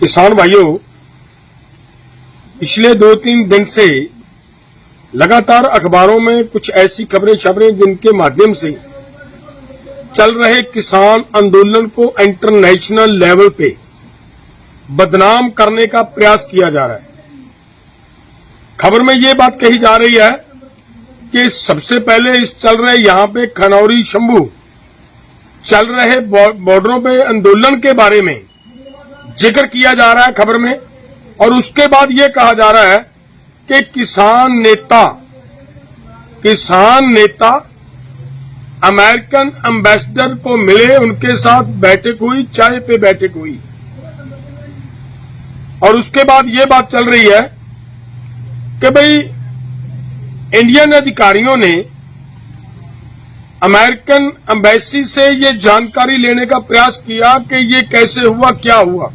किसान भाइयों, पिछले 2-3 दिन से लगातार अखबारों में कुछ ऐसी खबरें जिनके माध्यम से चल रहे किसान आंदोलन को इंटरनेशनल लेवल पे बदनाम करने का प्रयास किया जा रहा है। खबर में ये बात कही जा रही है कि सबसे पहले इस चल रहे यहां पे खनौरी शंभू चल रहे बॉर्डरों पे आंदोलन के बारे में जिक्र किया जा रहा है खबर में, और उसके बाद ये कहा जा रहा है कि किसान नेता अमेरिकन एम्बेसडर को मिले, उनके साथ बैठक हुई, चाय पे बैठक हुई। और उसके बाद ये बात चल रही है कि भाई इंडियन अधिकारियों ने अमेरिकन एम्बेसी से ये जानकारी लेने का प्रयास किया कि ये कैसे हुआ, क्या हुआ।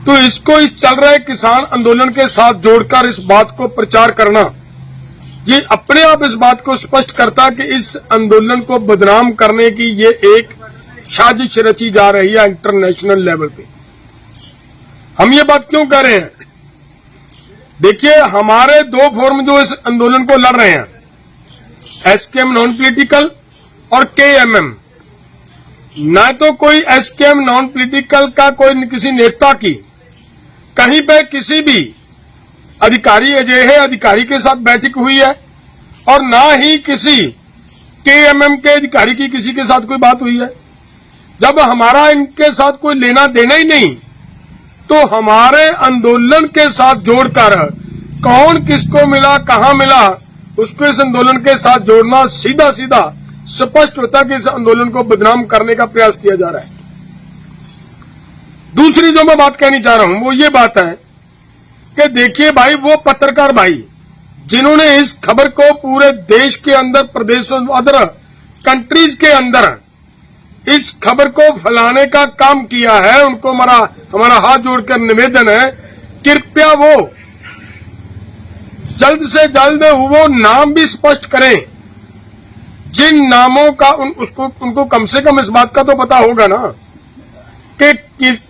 तो इसको इस चल रहे किसान आंदोलन के साथ जोड़कर इस बात को प्रचार करना, ये अपने आप इस बात को स्पष्ट करता कि इस आंदोलन को बदनाम करने की ये एक साजिश रची जा रही है इंटरनेशनल लेवल पे। हम ये बात क्यों कर रहे हैं? देखिए, हमारे 2 फोरम जो इस आंदोलन को लड़ रहे हैं, एसकेएम नॉन पॉलिटिकल और केएमएम। न तो कोई एसकेएम नॉन पॉलिटिकल का कोई किसी नेता की कहीं पे किसी भी अधिकारी अजय अधिकारी के साथ बैठक हुई है, और ना ही किसी केएमएम के अधिकारी की किसी के साथ कोई बात हुई है। जब हमारा इनके साथ कोई लेना देना ही नहीं, तो हमारे आंदोलन के साथ जोड़कर कौन किसको मिला, कहां मिला, उसको इस आंदोलन के साथ जोड़ना सीधा सीधा स्पष्ट होता कि इस आंदोलन को बदनाम करने का प्रयास किया जा रहा है। दूसरी जो मैं बात कहनी चाह रहा हूं वो ये बात है कि देखिए भाई, वो पत्रकार भाई जिन्होंने इस खबर को पूरे देश के अंदर, प्रदेशों, अदर कंट्रीज के अंदर इस खबर को फैलाने का काम किया है, उनको हमारा हाथ जोड़कर निवेदन है, कृपया वो जल्द से जल्द वो नाम भी स्पष्ट करें जिन नामों का उनको कम से कम इस बात का तो पता होगा ना कि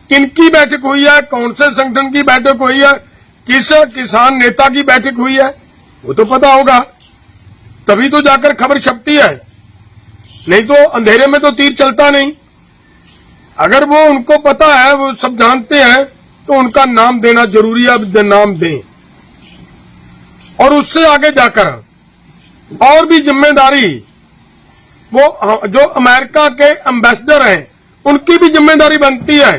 किनकी बैठक हुई है, कौन से संगठन की बैठक हुई है, किस किसान नेता की बैठक हुई है, वो तो पता होगा, तभी तो जाकर खबर छपती है। नहीं तो अंधेरे में तो तीर चलता नहीं। अगर वो उनको पता है, वो सब जानते हैं, तो उनका नाम देना जरूरी है, अब नाम दें। और उससे आगे जाकर और भी जिम्मेदारी, वो जो अमेरिका के एम्बेसडर हैं, उनकी भी जिम्मेदारी बनती है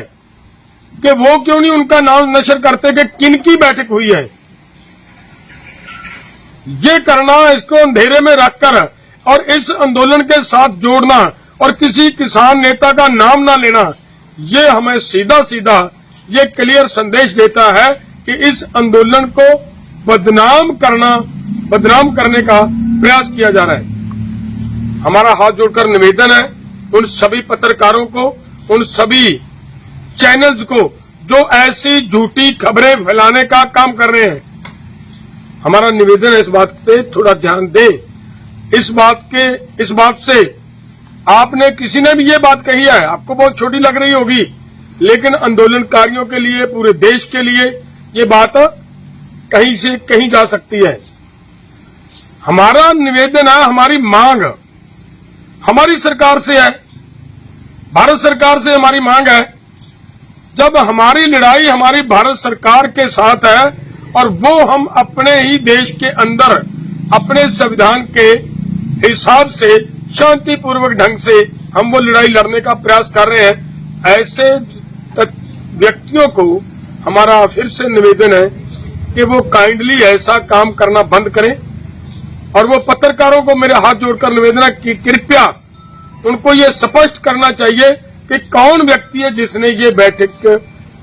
कि वो क्यों नहीं उनका नाम नशर करते कि किनकी बैठक हुई है। ये करना, इसको अंधेरे में रखकर और इस आंदोलन के साथ जोड़ना और किसी किसान नेता का नाम ना लेना, ये हमें सीधा सीधा ये क्लियर संदेश देता है कि इस आंदोलन को बदनाम करने का प्रयास किया जा रहा है। हमारा हाथ जोड़कर निवेदन है उन सभी पत्रकारों को, उन सभी चैनल्स को जो ऐसी झूठी खबरें फैलाने का काम कर रहे हैं। हमारा निवेदन है, इस बात पे थोड़ा ध्यान दें। इस बात से आपने किसी ने भी ये बात कही है, आपको बहुत छोटी लग रही होगी, लेकिन आंदोलनकारियों के लिए, पूरे देश के लिए ये बात कहीं से कहीं जा सकती है। हमारा निवेदन है, हमारी मांग हमारी सरकार से है, भारत सरकार से हमारी मांग है। जब हमारी लड़ाई हमारी भारत सरकार के साथ है और वो हम अपने ही देश के अंदर अपने संविधान के हिसाब से शांतिपूर्वक ढंग से हम वो लड़ाई लड़ने का प्रयास कर रहे हैं, ऐसे व्यक्तियों को हमारा फिर से निवेदन है कि वो काइंडली ऐसा काम करना बंद करें। और वो पत्रकारों को मेरे हाथ जोड़कर निवेदन है कि कृपया उनको ये स्पष्ट करना चाहिए कि कौन व्यक्ति है जिसने ये बैठक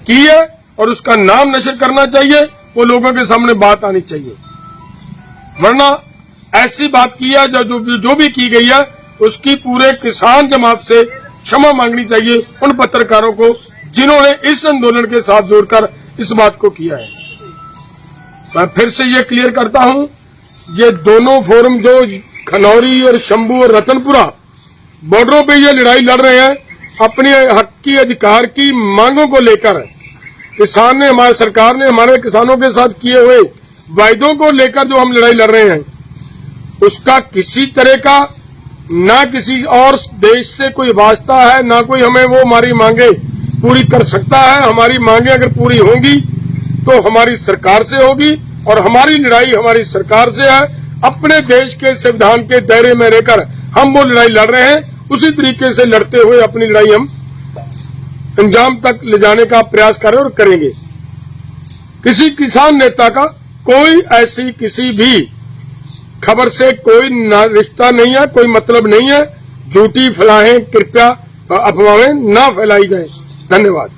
की है, और उसका नाम नशर करना चाहिए, वो लोगों के सामने बात आनी चाहिए। वरना ऐसी बात की है जो भी की गई है, उसकी पूरे किसान जमात से क्षमा मांगनी चाहिए उन पत्रकारों को जिन्होंने इस आंदोलन के साथ जोड़कर इस बात को किया है। मैं फिर से ये क्लियर करता हूं, ये दोनों फोरम जो खनौरी और शंभू और रतनपुरा बॉर्डरों पे ये लड़ाई लड़ रहे हैं, अपने हक की अधिकार की मांगों को लेकर किसान ने, हमारी सरकार ने हमारे किसानों के साथ किए हुए वायदों को लेकर जो हम लड़ाई लड़ रहे हैं, उसका किसी तरह का ना किसी और देश से कोई वास्ता है, ना कोई हमें वो हमारी मांगे पूरी कर सकता है। हमारी मांगे अगर पूरी होंगी तो हमारी सरकार से होगी, और हमारी लड़ाई हमारी सरकार से है। अपने देश के संविधान के दायरे में रहकर हम वो लड़ाई लड़ रहे हैं, उसी तरीके से लड़ते हुए अपनी लड़ाई हम अंजाम तक ले जाने का प्रयास करें और करेंगे। किसी किसान नेता का कोई ऐसी किसी भी खबर से कोई रिश्ता नहीं है, कोई मतलब नहीं है। झूठी फैलाएं, कृपया अफवाहें ना फैलाई जाए। धन्यवाद।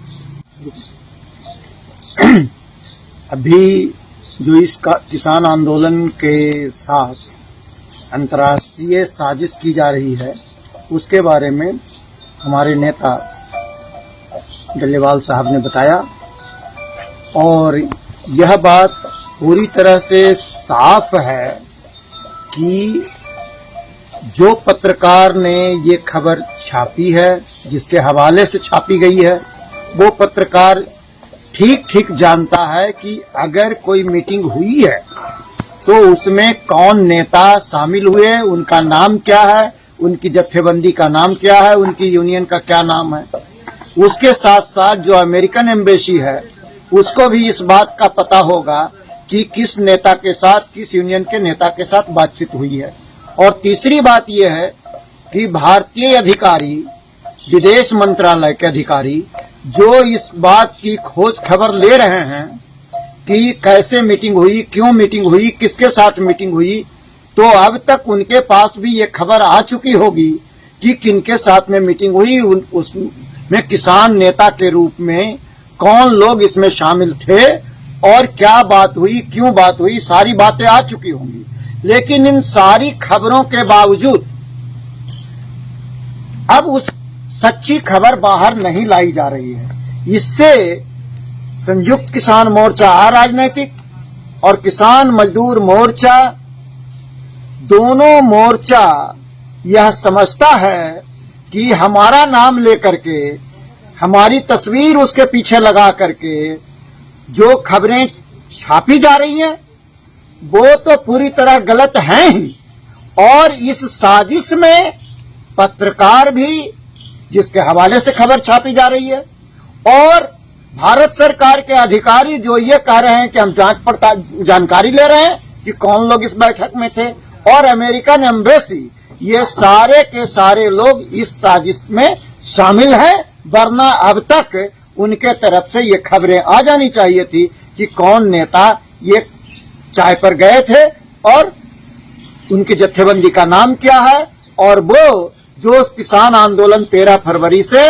अभी जो इस किसान आंदोलन के साथ अंतर्राष्ट्रीय साजिश की जा रही है, उसके बारे में हमारे नेता डल्लेवाल साहब ने बताया, और यह बात पूरी तरह से साफ है कि जो पत्रकार ने ये खबर छापी है, जिसके हवाले से छापी गई है, वो पत्रकार ठीक ठीक जानता है कि अगर कोई मीटिंग हुई है तो उसमें कौन नेता शामिल हुए, उनका नाम क्या है, उनकी जत्थेबंदी का नाम क्या है, उनकी यूनियन का क्या नाम है। उसके साथ साथ जो अमेरिकन एम्बेसी है, उसको भी इस बात का पता होगा कि किस नेता के साथ, किस यूनियन के नेता के साथ बातचीत हुई है। और तीसरी बात यह है कि भारतीय अधिकारी, विदेश मंत्रालय के अधिकारी जो इस बात की खोज खबर ले रहे हैं कि कैसे मीटिंग हुई, क्यों मीटिंग हुई, किसके साथ मीटिंग हुई, तो अब तक उनके पास भी ये खबर आ चुकी होगी कि किनके साथ में मीटिंग हुई, उसमें किसान नेता के रूप में कौन लोग इसमें शामिल थे और क्या बात हुई, क्यों बात हुई, सारी बातें आ चुकी होंगी। लेकिन इन सारी खबरों के बावजूद अब उस सच्ची खबर बाहर नहीं लाई जा रही है। इससे संयुक्त किसान मोर्चा अराजनैतिक और किसान मजदूर मोर्चा, दोनों मोर्चा यह समझता है कि हमारा नाम लेकर के, हमारी तस्वीर उसके पीछे लगा करके जो खबरें छापी जा रही हैं वो तो पूरी तरह गलत हैं ही, और इस साजिश में पत्रकार भी जिसके हवाले से खबर छापी जा रही है, और भारत सरकार के अधिकारी जो ये कह रहे हैं कि हम जांच पड़ताल जानकारी ले रहे हैं कि कौन लोग इस बैठक में थे, और अमेरिकन एम्बेसी, ये सारे के सारे लोग इस साजिश में शामिल हैं। वरना अब तक उनके तरफ से ये खबरें आ जानी चाहिए थी कि कौन नेता ये चाय पर गए थे और उनकी जत्थेबंदी का नाम क्या है, और वो जो किसान आंदोलन 13 फरवरी से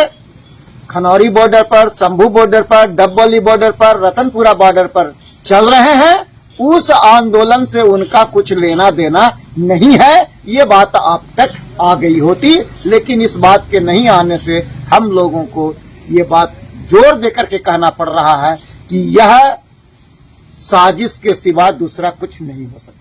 खनौरी बॉर्डर पर, शंभू बॉर्डर पर, डबौली बॉर्डर पर, रतनपुरा बॉर्डर पर चल रहे हैं, उस आंदोलन से उनका कुछ लेना देना नहीं है। ये बात अब तक आ गई होती, लेकिन इस बात के नहीं आने से हम लोगों को ये बात जोर देकर के कहना पड़ रहा है कि यह साजिश के सिवा दूसरा कुछ नहीं हो सकता।